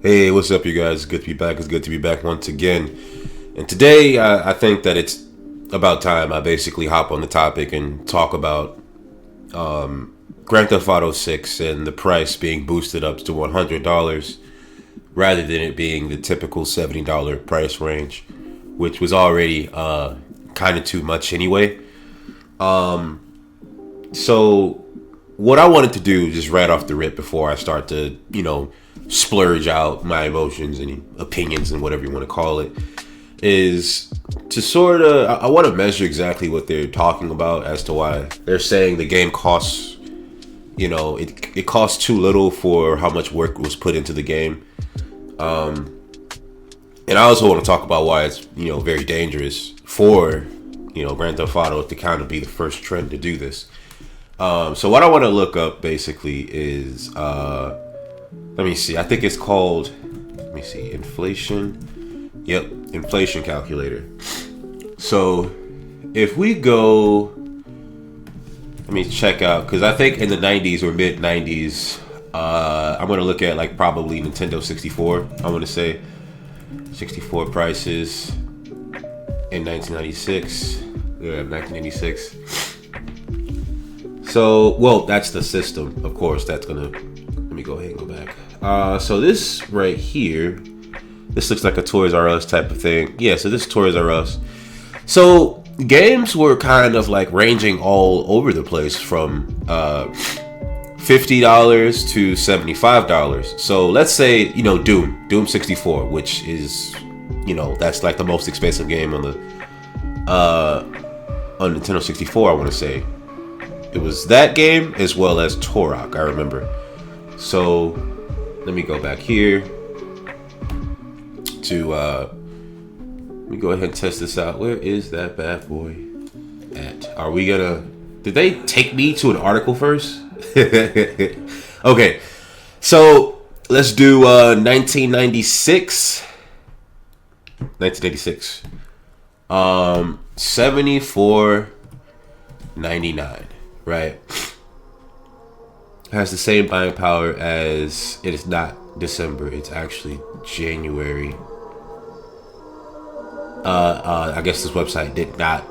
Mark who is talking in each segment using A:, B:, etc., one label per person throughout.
A: Hey, what's up, you guys? Good to be back. It's good to be back once again. And today, I think that it's about time I basically hop on the topic and talk about Grand Theft Auto 6 and the price being boosted up to $100 rather than it being the typical $70 price range, which was already kind of too much anyway. So, what I wanted to do, just right off the rip before I start to, splurge out my emotions and opinions and whatever you want to call it, is to sort of, I want to measure exactly what they're talking about as to why they're saying the game costs, it costs too little for how much work was put into the game. And I also want to talk about why it's, very dangerous for, Grand Theft Auto to kind of be the first trend to do this. So what I want to look up basically is, let me see. I think it's called, inflation. Yep, inflation calculator. So if we go, let me check out, because I think in the 90s or mid 90s, I'm going to look at like probably Nintendo 64. I want to say 64 prices in 1996. Yeah, 1986. So, well, that's the system, of course. That's gonna, let me go ahead and go back. So this right here, this looks like a Toys R Us type of thing. Yeah, so this is Toys R Us. So games were kind of like ranging all over the place from $50 to $75. So let's say, Doom 64, which is, that's like the most expensive game on the on Nintendo 64, I want to say. It was that game as well as Turok, I remember. So let me go back here to let me go ahead and test this out. Where is that bad boy at? Are we gonna, did they take me to an article first? Okay, so let's do 1996. 1986. 74.99, right? Has the same buying power as, it is not December, it's actually January. I guess this website did not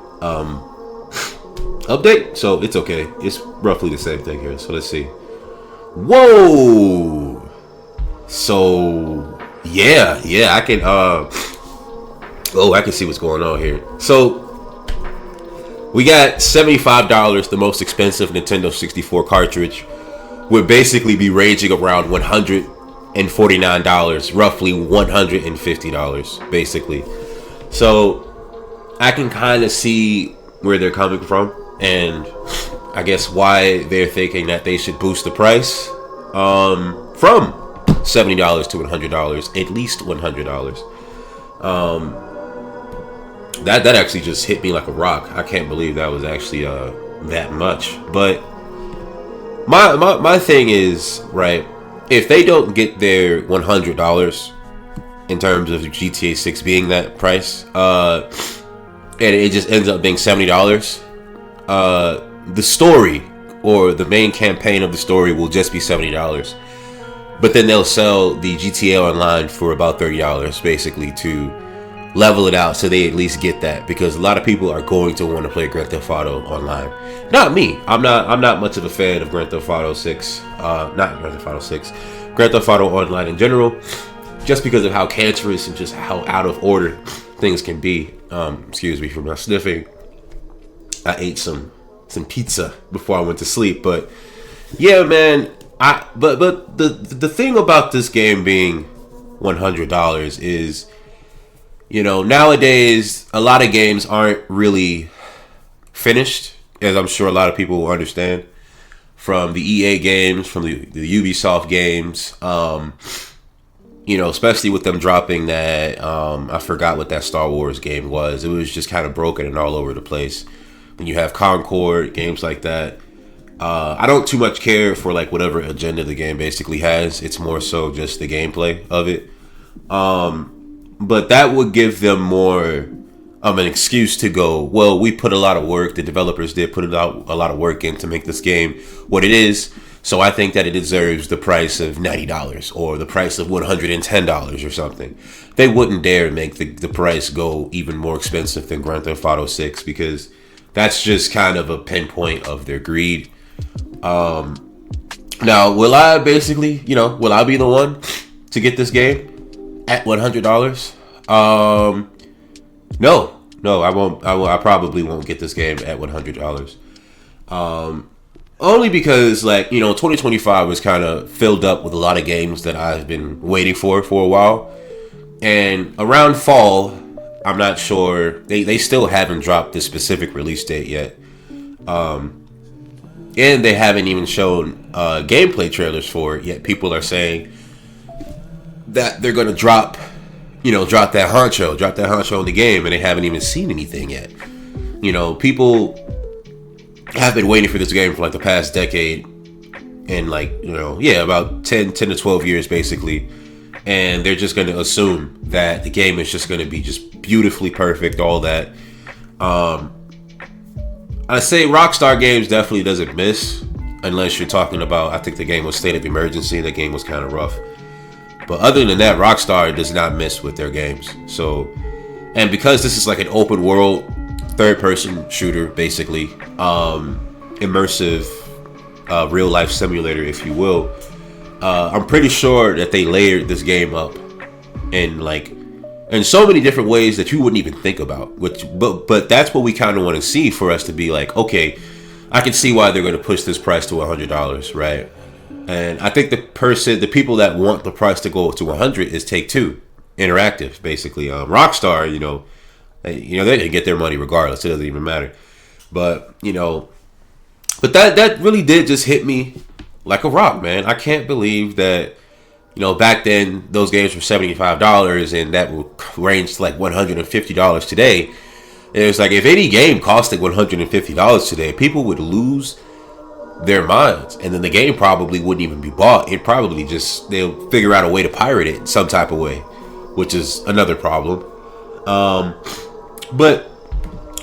A: update, so it's okay. It's roughly the same thing here. So let's see. Whoa! So yeah, I can I can see what's going on here. So we got $75, the most expensive Nintendo 64 cartridge, would basically be ranging around $149, roughly $150, basically. So I can kind of see where they're coming from, and I guess why they're thinking that they should boost the price from $70 to $100, at least $100. That actually just hit me like a rock. I can't believe that was actually that much. But my thing is, right, if they don't get their $100 in terms of GTA 6 being that price, and it just ends up being $70, the story or the main campaign of the story will just be $70. But then they'll sell the GTA Online for about $30, basically, to level it out so they at least get that, because a lot of people are going to want to play Grand Theft Auto Online. Not me. I'm not much of a fan of Grand Theft Auto 6. Not Grand Theft Auto 6. Grand Theft Auto Online in general, just because of how cancerous and just how out of order things can be. Excuse me for my sniffing. I ate some pizza before I went to sleep, but yeah, man. But the thing about this game being $100 is, nowadays a lot of games aren't really finished, as I'm sure a lot of people will understand, from the EA games, from the Ubisoft games, especially with them dropping that, I forgot what that Star Wars game was. It was just kind of broken and all over the place. When you have Concord, games like that, I don't too much care for like whatever agenda the game basically has. It's more so just the gameplay of it. But that would give them more an excuse to go, well, we put a lot of work, the developers did put a lot of work in to make this game what it is, So I think that it deserves the price of $90 or the price of $110 or something. They wouldn't dare make the price go even more expensive than Grand Theft Auto 6 because that's just kind of a pinpoint of their greed. Now, will I basically, will I be the one to get this game at $100? No, I won't. I probably won't get this game at $100. Only because, 2025 was kind of filled up with a lot of games that I've been waiting for a while. And around fall, I'm not sure. They still haven't dropped the specific release date yet. And they haven't even shown gameplay trailers for it yet. People are saying that they're going to drop that honcho in the game, and they haven't even seen anything yet. People have been waiting for this game for the past decade, and about 10 to 12 years basically, and they're just going to assume that the game is just going to be just beautifully perfect, all that. I say Rockstar Games definitely doesn't miss, unless you're talking about, I think the game was State of Emergency. The game was kind of rough. But other than that, Rockstar does not miss with their games. So, and because this is like an open world, third person shooter, basically, immersive, real life simulator, if you will, I'm pretty sure that they layered this game up in so many different ways that you wouldn't even think about. But that's what we kind of want to see for us to be like, okay, I can see why they're going to push this price to $100, right? And I think the people that want the price to go to 100 is Take-Two Interactive, basically. Rockstar, they can get their money regardless. It doesn't even matter. But that really did just hit me like a rock, man. I can't believe that, back then those games were $75 and that would range to $150 today. And it was if any game costed $150 today, people would lose their minds, and then the game probably wouldn't even be bought. It probably they'll figure out a way to pirate it some type of way, which is another problem. But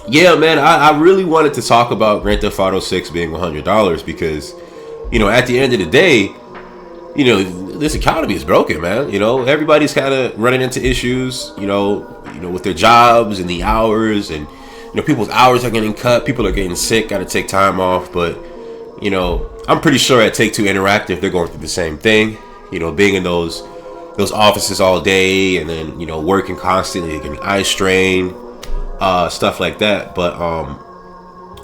A: yeah, man, I really wanted to talk about Grand Theft Auto 6 being $100 because, at the end of the day, this economy is broken, man. Everybody's kind of running into issues, with their jobs and the hours, and people's hours are getting cut. People are getting sick, got to take time off, but I'm pretty sure at Take-Two Interactive, they're going through the same thing. Being in those offices all day and then, working constantly, getting eye strain, stuff like that. But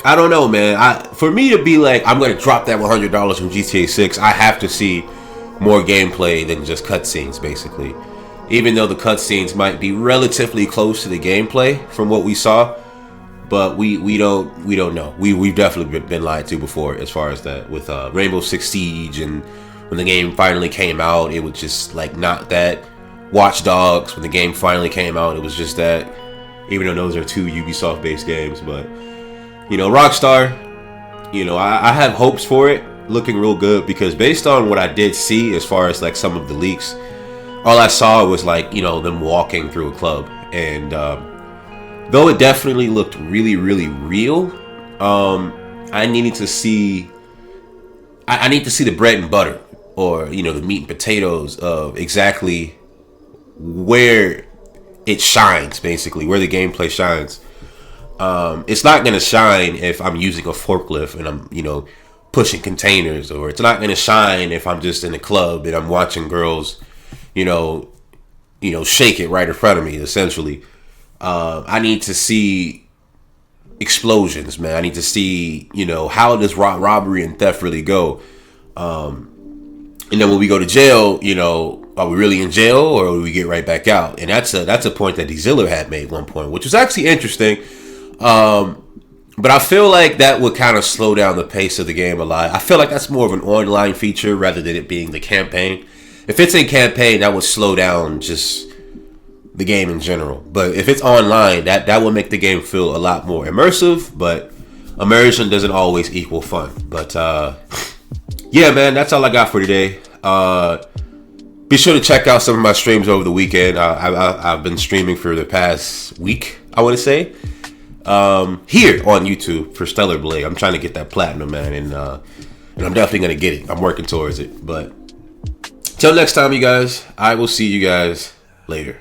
A: I don't know, man. For me to be I'm going to drop that $100 from GTA 6, I have to see more gameplay than just cutscenes, basically. Even though the cutscenes might be relatively close to the gameplay from what we saw. But we don't know. We've definitely been lied to before as far as that with Rainbow Six Siege, and when the game finally came out, it was just not that. Watch Dogs, when the game finally came out, it was just that. Even though those are two Ubisoft based games, but Rockstar, I have hopes for it, looking real good, because based on what I did see as far as some of the leaks, all I saw was them walking through a club, and though it definitely looked really, really real, I need to see the bread and butter, or the meat and potatoes of exactly where it shines, basically where the gameplay shines. It's not gonna shine if I'm using a forklift and I'm pushing containers, or it's not gonna shine if I'm just in a club and I'm watching girls shake it right in front of me, essentially. I need to see explosions, man. I need to see, how does robbery and theft really go? And then when we go to jail, are we really in jail, or do we get right back out? And that's a point that Dzilla had made at one point, which was actually interesting. But I feel like that would kind of slow down the pace of the game a lot. I feel like that's more of an online feature rather than it being the campaign. If it's in campaign, that would slow down just the game in general. But if it's online, that will make the game feel a lot more immersive. But immersion doesn't always equal fun. But yeah, man, that's all I got for today. Be sure to check out some of my streams over the weekend. I've been streaming for the past week, I want to say, here on YouTube for Stellar Blade. I'm trying to get that platinum, man, and and I'm definitely gonna get it. I'm working towards it. But till next time, you guys, I will see you guys later.